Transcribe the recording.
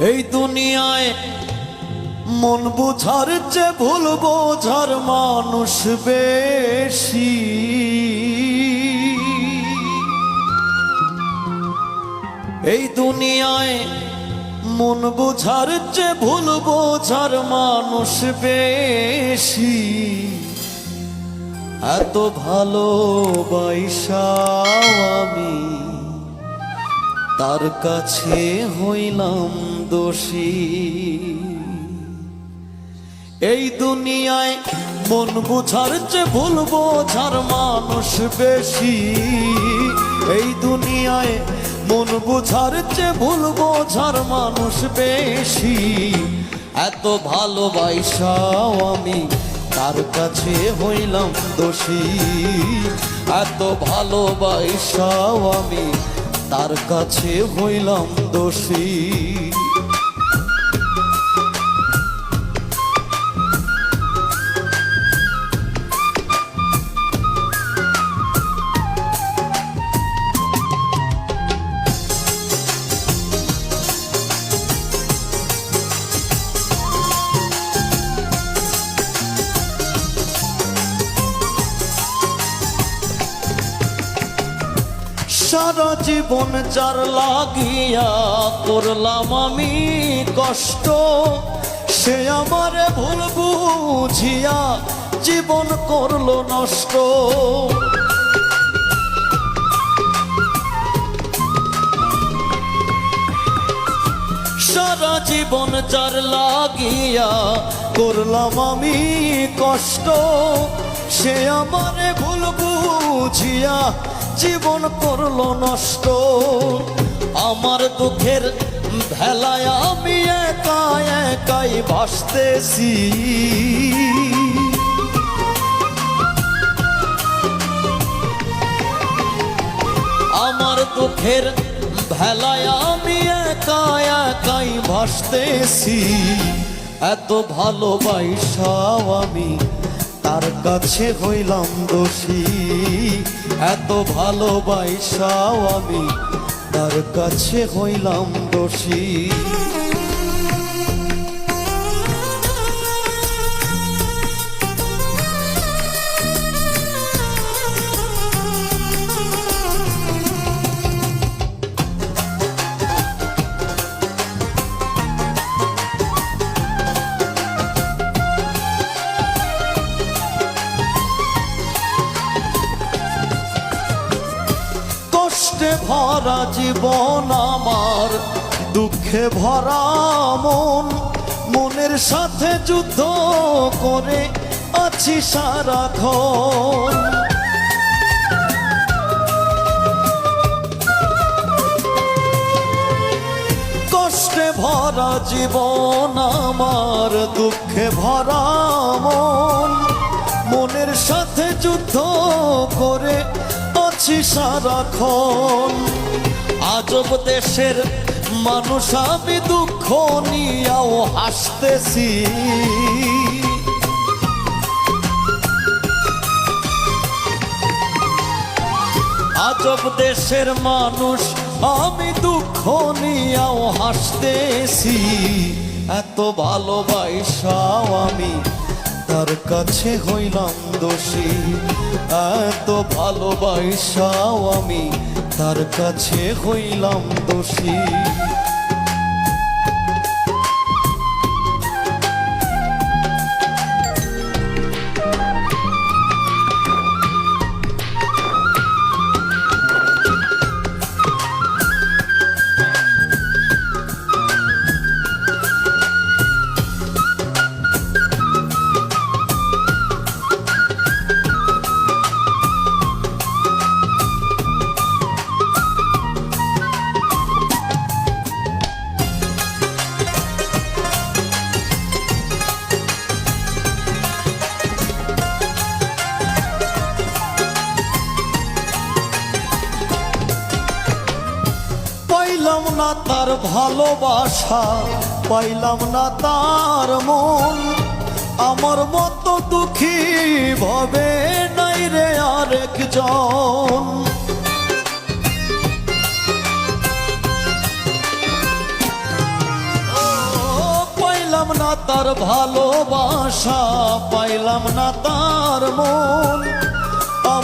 এই দুনিয়ায় মন বুঝার চেয়ে ভুল বোঝার মানুষ বেশি। এই দুনিয়ায় মন বুঝার চেয়ে ভুল বোঝার মানুষ বেশি। এত ভালোবাসাও আমি তার কাছে হইলাম দোষী। এই দুনিয়ায় মন বুঝার চেয়ে ভুল বোঝার মানুষ বেশি। এই দুনিয়ায় মন বুঝার চেয়ে ভুল বোঝার মানুষ বেশি। এত ভালোবাসাও আমি তার কাছে হইলাম দোষী। এত ভালোবাসাও আমি তার কাছে হইলাম দোষী। সারা জীবন যার লাগিয়া করলাম আমি কষ্ট, সে আমারে ভুল বুঝিয়া জীবন করলো নষ্ট। সারা জীবন যার লাগিয়া করলাম আমি কষ্ট, সে আমারে ভুল বুঝিয়া জীবন করলো নষ্ট। আমার দুঃখের ভেলায় আমি একা একাই ভাসতেছি। আমার দুঃখের ভেলায় আমি একা একাই ভাসতেছি। এত ভালোবাসাও আমি তার কাছে হইলাম দোষী। এত ভালোবাসাও আমি তার কাছে হইলাম দোষী। কষ্টে ভরা জীবন আমার, দুঃখে ভরা মন, মনের সাথে যুদ্ধ করে আছি সারাক্ষণ। কষ্টে ভরা জীবন আমার, দুঃখে ভরা মন, মনের সাথে যুদ্ধ করে আছি সারাক্ষণ। আজব দেশের মানুষ আমি, দুঃখ নিয়াও হাসতেছি। আজব দেশের মানুষ আমি, দুঃখ নিয়াও হাসতেছি। এত ভালোবাসাও আমি তার কাছে হইলাম দোষী। এত ভালোবাসাও আমি তার কাছে হইলাম দোষী। পাইলাম না তার ভালোবাসা, পাইলাম না তার মন। আমার মতো দুঃখী ভাবে নাই রে আরেকজন। ও তার ভালোবাসা, পাইলাম না তার মন।